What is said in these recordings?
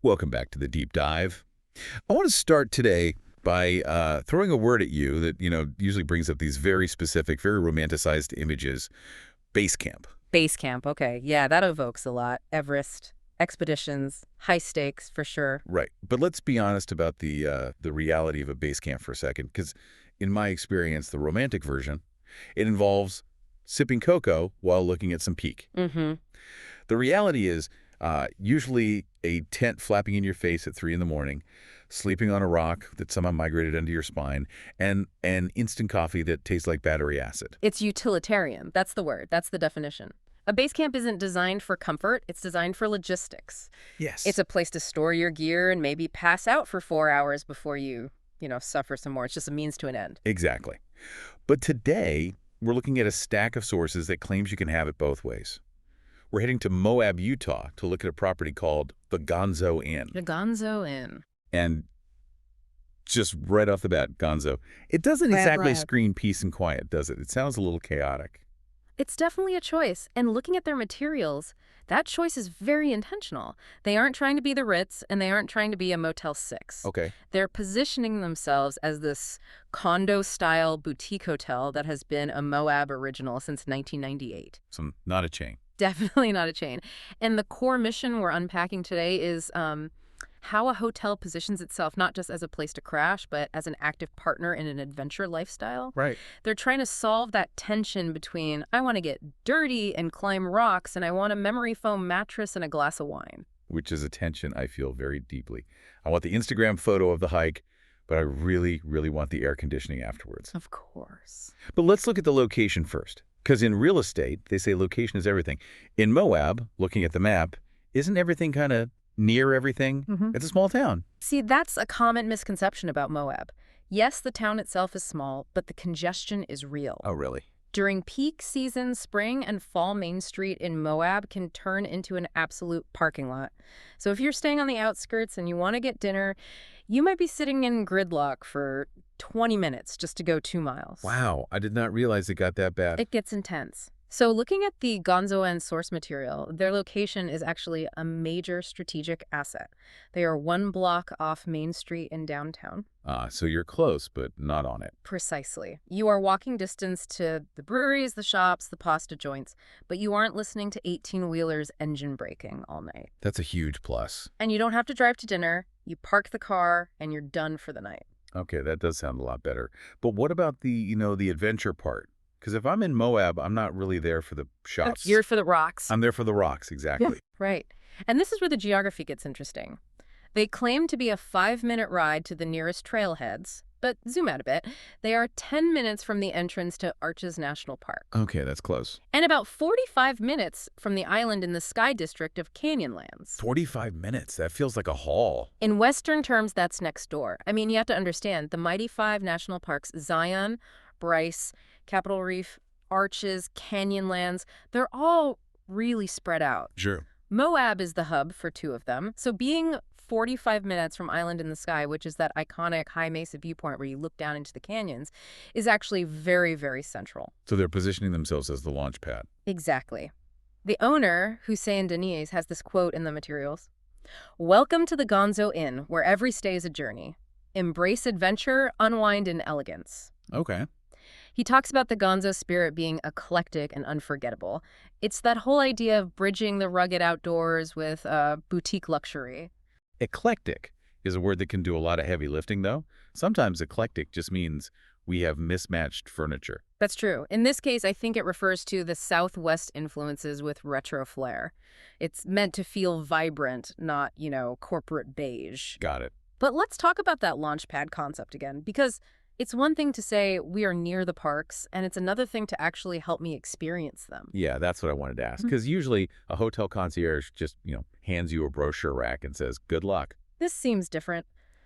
Welcome back to the deep dive. I want to start today by throwing a word at you that, usually brings up these very specific, very romanticized images. Basecamp. Basecamp, okay. Yeah, that evokes a lot. Everest, expeditions, high stakes, for sure. Right. But let's be honest about the reality of a base camp for a second, because in my experience, the romantic version, it involves sipping cocoa while looking at some peak. Mm-hmm. The reality is usually a tent flapping in your face at 3 in the morning, sleeping on a rock that somehow migrated into your spine, and instant coffee that tastes like battery acid. It's utilitarian. That's the word. That's the definition. A base camp isn't designed for comfort. It's designed for logistics. Yes. It's a place to store your gear and maybe pass out for 4 hours before you suffer some more. It's just a means to an end. Exactly. But today, we're looking at a stack of sources that claims you can have it both ways. We're heading to Moab, Utah to look at a property called the Gonzo Inn. The Gonzo Inn. And just right off the bat, Gonzo, it doesn't exactly scream peace and quiet, does it? It sounds a little chaotic. It's definitely a choice, and looking at their materials, that choice is very intentional. They aren't trying to be the Ritz, and they aren't trying to be a Motel 6. Okay. They're positioning themselves as this condo-style boutique hotel that has been a Moab original since 1998. So not a chain. Definitely not a chain. And the core mission we're unpacking today is how a hotel positions itself not just as a place to crash, but as an active partner in an adventure lifestyle. Right. They're trying to solve that tension between, I want to get dirty and climb rocks, and I want a memory foam mattress and a glass of wine. Which is a tension I feel very deeply. I want the Instagram photo of the hike, but I really, really want the air conditioning afterwards. Of course. But let's look at the location first. Because in real estate, they say location is everything. In Moab, looking at the map, isn't everything kind of near everything? Mm-hmm. It's a small town. See, that's a common misconception about Moab. Yes, the town itself is small, but the congestion is real. Oh, really? During peak season, spring and fall Main Street in Moab can turn into an absolute parking lot. So if you're staying on the outskirts and you want to get dinner, you might be sitting in gridlock for 20 minutes just to go 2 miles. Wow, I did not realize it got that bad. It gets intense. So looking at the Gonzo Inn source material, their location is actually a major strategic asset. They are 1 block off Main Street in downtown. So you're close, but not on it. Precisely. You are walking distance to the breweries, the shops, the pasta joints, but you aren't listening to 18-wheelers engine braking all night. That's a huge plus. And you don't have to drive to dinner. You park the car, and you're done for the night. Okay, that does sound a lot better. But what about the adventure part? Because if I'm in Moab, I'm not really there for the shops. You're for the rocks. I'm there for the rocks, exactly. Yeah, right. And this is where the geography gets interesting. They claim to be a 5-minute ride to the nearest trailheads, but zoom out a bit. They are 10 minutes from the entrance to Arches National Park. Okay, that's close. And about 45 minutes from the island in the Sky District of Canyonlands. 45 minutes? That feels like a haul. In Western terms, that's next door. I mean, you have to understand, the mighty 5 national parks, Zion, Bryce, Capitol Reef, Arches, Canyonlands, they're all really spread out. Sure. Moab is the hub for 2 of them, so being 45 minutes from Island in the Sky, which is that iconic high mesa viewpoint where you look down into the canyons, is actually very, very central. So they're positioning themselves as the launch pad. Exactly. The owner, Hussein Deniz, has this quote in the materials. "Welcome to the Gonzo Inn, where every stay is a journey. Embrace adventure, unwind in elegance." Okay. He talks about the Gonzo spirit being eclectic and unforgettable. It's that whole idea of bridging the rugged outdoors with boutique luxury. Eclectic is a word that can do a lot of heavy lifting, though. Sometimes eclectic just means we have mismatched furniture. That's true. In this case, I think it refers to the Southwest influences with retro flair. It's meant to feel vibrant, not, corporate beige. Got it. But let's talk about that launch pad concept again, because it's one thing to say we are near the parks, and it's another thing to actually help me experience them. Yeah, that's what I wanted to ask. Because usually a hotel concierge just, hands you a brochure rack and says, good luck. This seems different.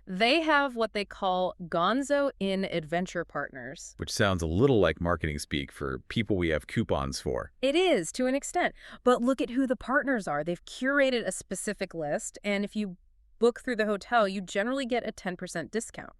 They have what they call Gonzo Inn Adventure Partners. Which sounds a little like marketing speak for people we have coupons for. It is, to an extent. But look at who the partners are. They've curated a specific list, and if you book through the hotel, you generally get a 10% discount.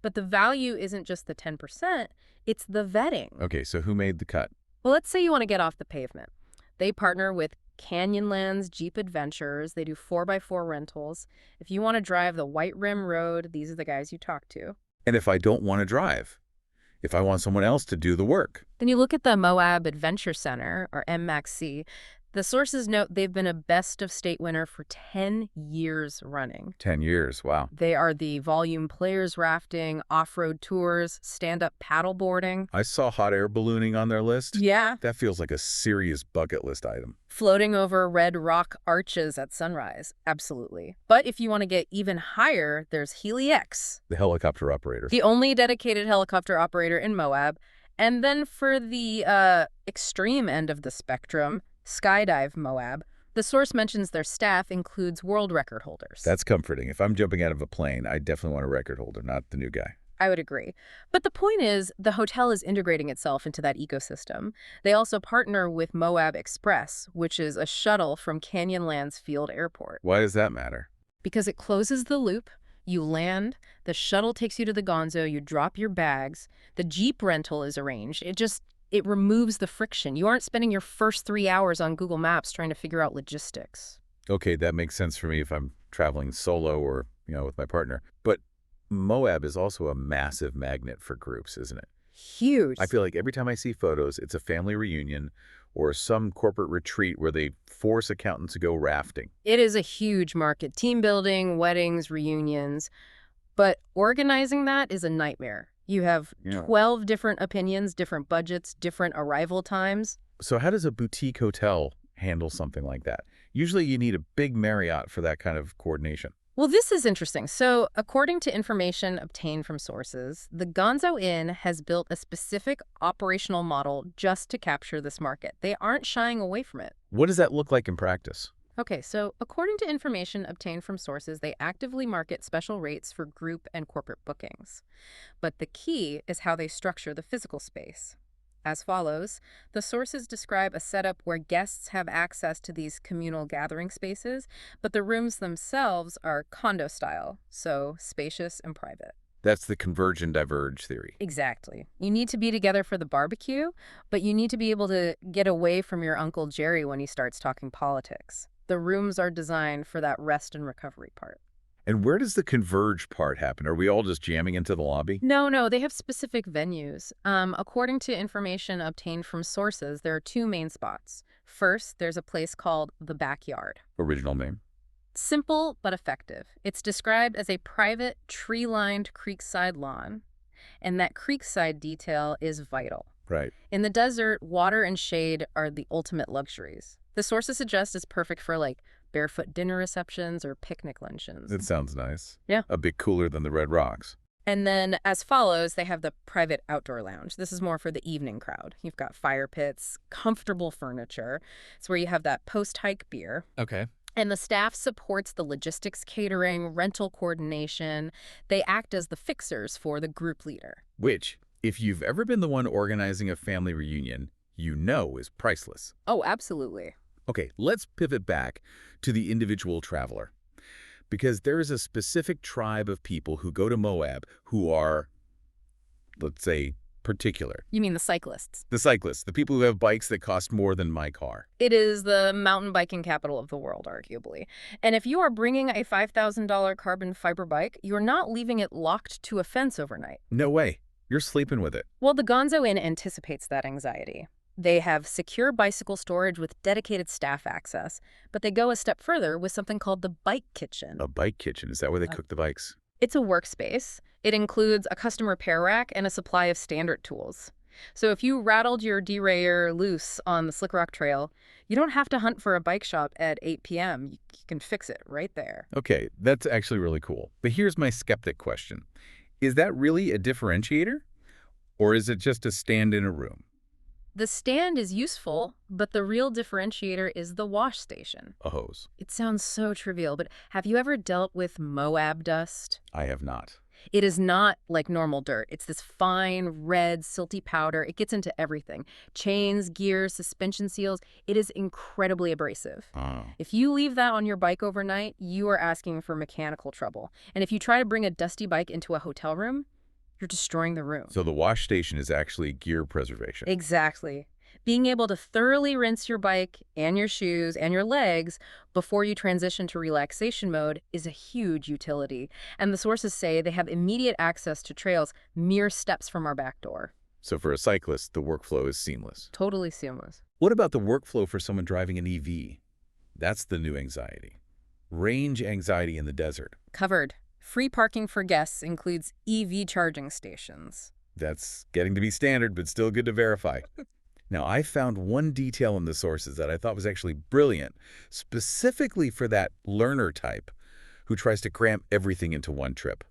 But the value isn't just the 10%, it's the vetting. Okay, so who made the cut? Well, let's say you want to get off the pavement. They partner with Canyonlands Jeep Adventures. They do 4x4 rentals. If you want to drive the White Rim Road, these are the guys you talk to. And if I don't want to drive, if I want someone else to do the work. Then you look at the Moab Adventure Center, or MMAC. The sources note they've been a Best of State winner for 10 years running. 10 years, wow. They are the volume players rafting, off-road tours, stand-up paddleboarding. I saw hot air ballooning on their list. Yeah. That feels like a serious bucket list item. Floating over red rock arches at sunrise. Absolutely. But if you want to get even higher, there's HeliX, The helicopter operator. the only dedicated helicopter operator in Moab. And then for the extreme end of the spectrum, Skydive Moab, the source mentions their staff includes world record holders. That's comforting. If I'm jumping out of a plane, I definitely want a record holder, not the new guy. I would agree. But the point is, the hotel is integrating itself into that ecosystem. They also partner with Moab Express, which is a shuttle from Canyonlands Field Airport. Why does that matter? Because it closes the loop, you land, the shuttle takes you to the Gonzo, you drop your bags, the Jeep rental is arranged. It removes the friction. You aren't spending your first 3 hours on Google Maps trying to figure out logistics. Okay, that makes sense for me if I'm traveling solo or, with my partner. But Moab is also a massive magnet for groups, isn't it? Huge. I feel like every time I see photos, it's a family reunion or some corporate retreat where they force accountants to go rafting. It is a huge market. Team building, weddings, reunions. But organizing that is a nightmare. You have 12 different opinions, different budgets, different arrival times. So how does a boutique hotel handle something like that? Usually you need a big Marriott for that kind of coordination. Well, this is interesting. So, according to information obtained from sources, the Gonzo Inn has built a specific operational model just to capture this market. They aren't shying away from it. What does that look like in practice? Okay, so according to information obtained from sources, they actively market special rates for group and corporate bookings. But the key is how they structure the physical space. As follows, the sources describe a setup where guests have access to these communal gathering spaces, but the rooms themselves are condo-style, so spacious and private. That's the converge and diverge theory. Exactly. You need to be together for the barbecue, but you need to be able to get away from your Uncle Jerry when he starts talking politics. The rooms are designed for that rest and recovery part. And where does the converge part happen? Are we all just jamming into the lobby? No, they have specific venues. According to information obtained from sources, there are two main spots. First, there's a place called the Backyard. Original name. Simple but effective. It's described as a private, tree-lined creekside lawn, and that creekside detail is vital. Right. In the desert, water and shade are the ultimate luxuries. The sources suggest it's perfect for, barefoot dinner receptions or picnic luncheons. It sounds nice. Yeah. A bit cooler than the Red Rocks. And then, as follows, they have the private outdoor lounge. This is more for the evening crowd. You've got fire pits, comfortable furniture. It's where you have that post-hike beer. Okay. And the staff supports the logistics catering, rental coordination. They act as the fixers for the group leader. Which, if you've ever been the one organizing a family reunion, is priceless. Oh, absolutely. Okay, let's pivot back to the individual traveler. Because there is a specific tribe of people who go to Moab who are, let's say, particular. You mean the cyclists? The cyclists, the people who have bikes that cost more than my car. It is the mountain biking capital of the world, arguably. And if you are bringing a $5,000 carbon fiber bike, you're not leaving it locked to a fence overnight. No way. You're sleeping with it. Well, the Gonzo Inn anticipates that anxiety. They have secure bicycle storage with dedicated staff access, but they go a step further with something called the bike kitchen. A bike kitchen? Is that where they cook the bikes? It's a workspace. It includes a custom repair rack and a supply of standard tools. So if you rattled your derailleur loose on the Slick Rock Trail, you don't have to hunt for a bike shop at 8 p.m. You can fix it right there. Okay, that's actually really cool. But here's my skeptic question. Is that really a differentiator? Or is it just a stand in a room? The stand is useful, but the real differentiator is the wash station. A hose. It sounds so trivial, but have you ever dealt with Moab dust? I have not. It is not like normal dirt. It's this fine, red, silty powder. It gets into everything. Chains, gears, suspension seals. It is incredibly abrasive. Oh. If you leave that on your bike overnight, you are asking for mechanical trouble. And if you try to bring a dusty bike into a hotel room, you're destroying the room. So the wash station is actually gear preservation. Exactly. Being able to thoroughly rinse your bike and your shoes and your legs before you transition to relaxation mode is a huge utility. And the sources say they have immediate access to trails mere steps from our back door. So for a cyclist, the workflow is seamless. Totally seamless. What about the workflow for someone driving an EV? That's the new anxiety. Range anxiety in the desert. Covered. Free parking for guests includes EV charging stations. That's getting to be standard, but still good to verify. Now, I found one detail in the sources that I thought was actually brilliant, specifically for that learner type who tries to cram everything into one trip.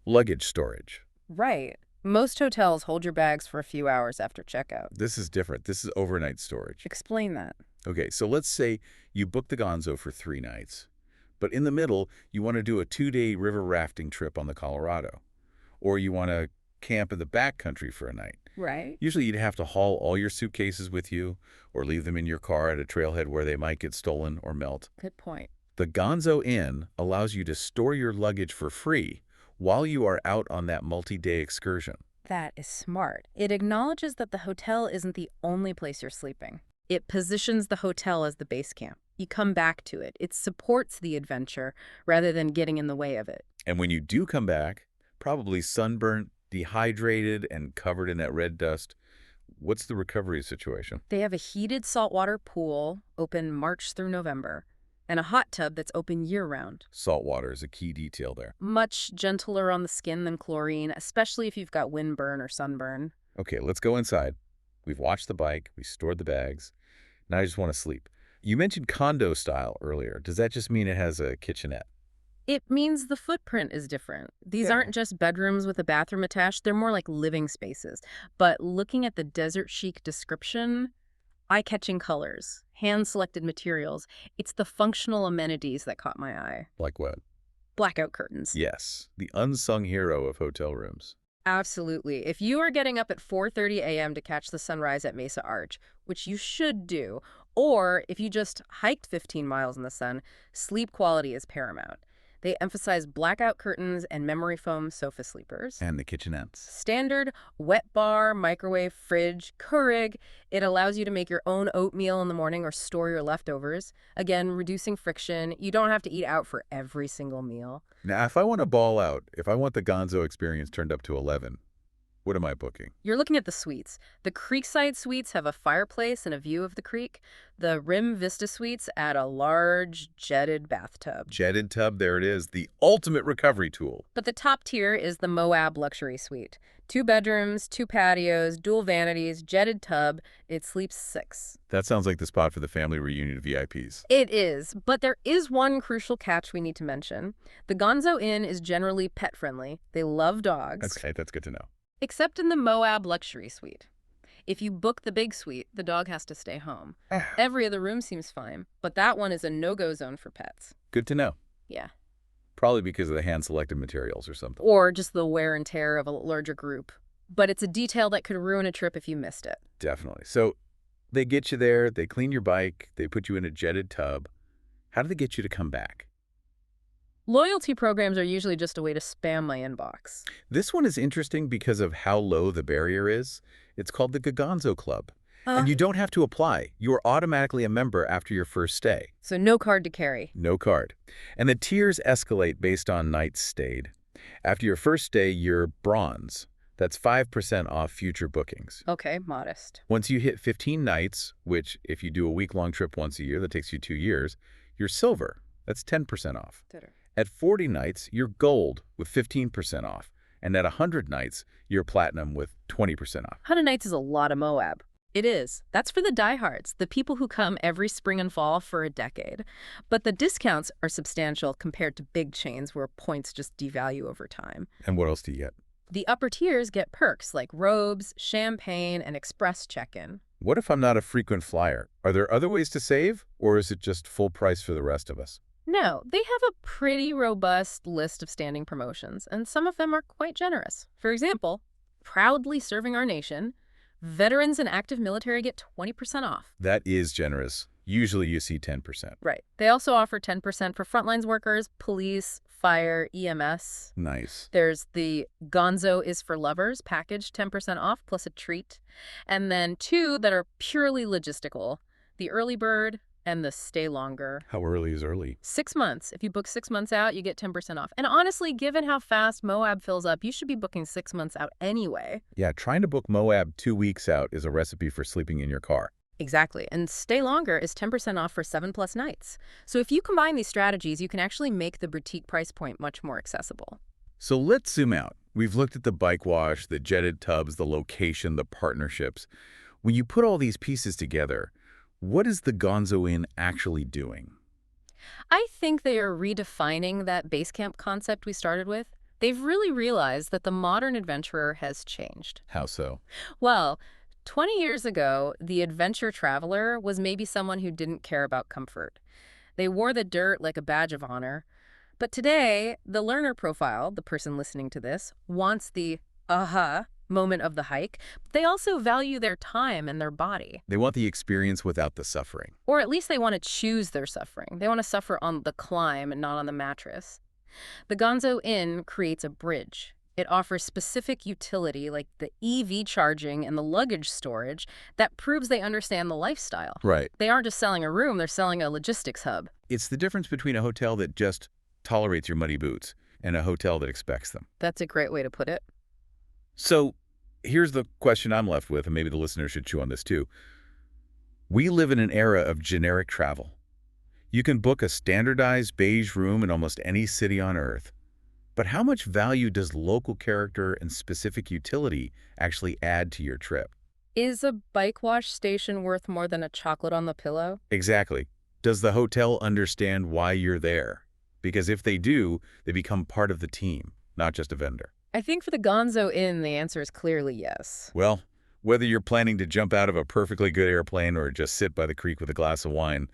Luggage storage. Right. Most hotels hold your bags for a few hours after checkout. This is different. This is overnight storage. Explain that. Okay, so let's say you book the Gonzo for 3 nights, but in the middle, you want to do a 2-day river rafting trip on the Colorado, or you want to camp in the backcountry for a night. Right. Usually you'd have to haul all your suitcases with you or leave them in your car at a trailhead where they might get stolen or melt. Good point. The Gonzo Inn allows you to store your luggage for free while you are out on that multi-day excursion. That is smart. It acknowledges that the hotel isn't the only place you're sleeping. It positions the hotel as the base camp. You come back to it. It supports the adventure rather than getting in the way of it. And when you do come back, probably sunburnt, dehydrated, and covered in that red dust, what's the recovery situation? They have a heated saltwater pool open March through November and a hot tub that's open year-round. Saltwater is a key detail there. Much gentler on the skin than chlorine, especially if you've got windburn or sunburn. Okay, let's go inside. We've watched the bike, we stored the bags. Now I just want to sleep. You mentioned condo-style earlier. Does that just mean it has a kitchenette? It means the footprint is different. These aren't just bedrooms with a bathroom attached. They're more like living spaces. But looking at the desert chic description, eye-catching colors, hand-selected materials, it's the functional amenities that caught my eye. Like what? Blackout curtains. Yes, the unsung hero of hotel rooms. Absolutely. If you are getting up at 4:30 a.m. to catch the sunrise at Mesa Arch, which you should do, or if you just hiked 15 miles in the sun, sleep quality is paramount. They emphasize blackout curtains and memory foam sofa sleepers. And the kitchenettes. Standard, wet bar, microwave, fridge, Keurig. It allows you to make your own oatmeal in the morning or store your leftovers. Again, reducing friction. You don't have to eat out for every single meal. Now, if I want to ball out, if I want the Gonzo experience turned up to 11, what am I booking? You're looking at the suites. The Creekside suites have a fireplace and a view of the creek. The Rim Vista suites add a large jetted bathtub. Jetted tub, there it is, the ultimate recovery tool. But the top tier is the Moab luxury suite. 2 bedrooms, 2 patios, dual vanities, jetted tub. It sleeps 6. That sounds like the spot for the family reunion VIPs. It is, but there is one crucial catch we need to mention. The Gonzo Inn is generally pet-friendly. They love dogs. Okay, that's good to know. Except in the Moab luxury suite. If you book the big suite, the dog has to stay home. Every other room seems fine, but that one is a no-go zone for pets. Good to know. Yeah. Probably because of the hand-selected materials or something. Or just the wear and tear of a larger group. But it's a detail that could ruin a trip if you missed it. Definitely. So they get you there, they clean your bike, they put you in a jetted tub. How do they get you to come back? Loyalty programs are usually just a way to spam my inbox. This one is interesting because of how low the barrier is. It's called the Gonzo Club. And you don't have to apply. You are automatically a member after your first stay. So no card to carry. No card. And the tiers escalate based on nights stayed. After your first stay, you're bronze. That's 5% off future bookings. Okay, modest. Once you hit 15 nights, which if you do a week-long trip once a year, that takes you 2 years, you're silver. That's 10% off. At 40 nights, you're gold with 15% off. And at 100 nights, you're platinum with 20% off. 100 nights is a lot of Moab. It is. That's for the diehards, the people who come every spring and fall for a decade. But the discounts are substantial compared to big chains where points just devalue over time. And what else do you get? The upper tiers get perks like robes, champagne, and express check-in. What if I'm not a frequent flyer? Are there other ways to save, or is it just full price for the rest of us? No, they have a pretty robust list of standing promotions, and some of them are quite generous. For example, proudly serving our nation, veterans and active military get 20% off. That is generous. Usually you see 10%. Right. They also offer 10% for frontlines workers, police, fire, EMS. Nice. There's the Gonzo is for lovers package, 10% off plus a treat. And then two that are purely logistical, the early bird and the stay longer. How early is early? 6 months. If you book 6 months out, you get 10% off. And honestly, given how fast Moab fills up, you should be booking 6 months out anyway. Yeah, trying to book Moab 2 weeks out is a recipe for sleeping in your car. Exactly. And stay longer is 10% off for 7+ nights. So if you combine these strategies, you can actually make the boutique price point much more accessible. So let's zoom out. We've looked at the bike wash, the jetted tubs, the location, the partnerships. When you put all these pieces together, what is the Gonzo Inn actually doing? I think they are redefining that Basecamp concept we started with. They've really realized that the modern adventurer has changed. How so? Well, 20 years ago, the adventure traveler was maybe someone who didn't care about comfort. They wore the dirt like a badge of honor. But today, the learner profile, the person listening to this, wants the aha moment of the hike. They also value their time and their body. They want the experience without the suffering. Or at least they want to choose their suffering. They want to suffer on the climb and not on the mattress. The Gonzo Inn creates a bridge. It offers specific utility like the EV charging and the luggage storage that proves they understand the lifestyle. Right. They aren't just selling a room, they're selling a logistics hub. It's the difference between a hotel that just tolerates your muddy boots and a hotel that expects them. That's a great way to put it. So here's the question I'm left with, and maybe the listeners should chew on this too. We live in an era of generic travel. You can book a standardized beige room in almost any city on Earth. But how much value does local character and specific utility actually add to your trip? Is a bike wash station worth more than a chocolate on the pillow? Exactly. Does the hotel understand why you're there? Because if they do, they become part of the team, not just a vendor. I think for the Gonzo Inn, the answer is clearly yes. Well, whether you're planning to jump out of a perfectly good airplane or just sit by the creek with a glass of wine,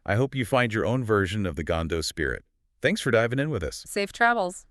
I hope you find your own version of the Gonzo spirit. Thanks for diving in with us. Safe travels.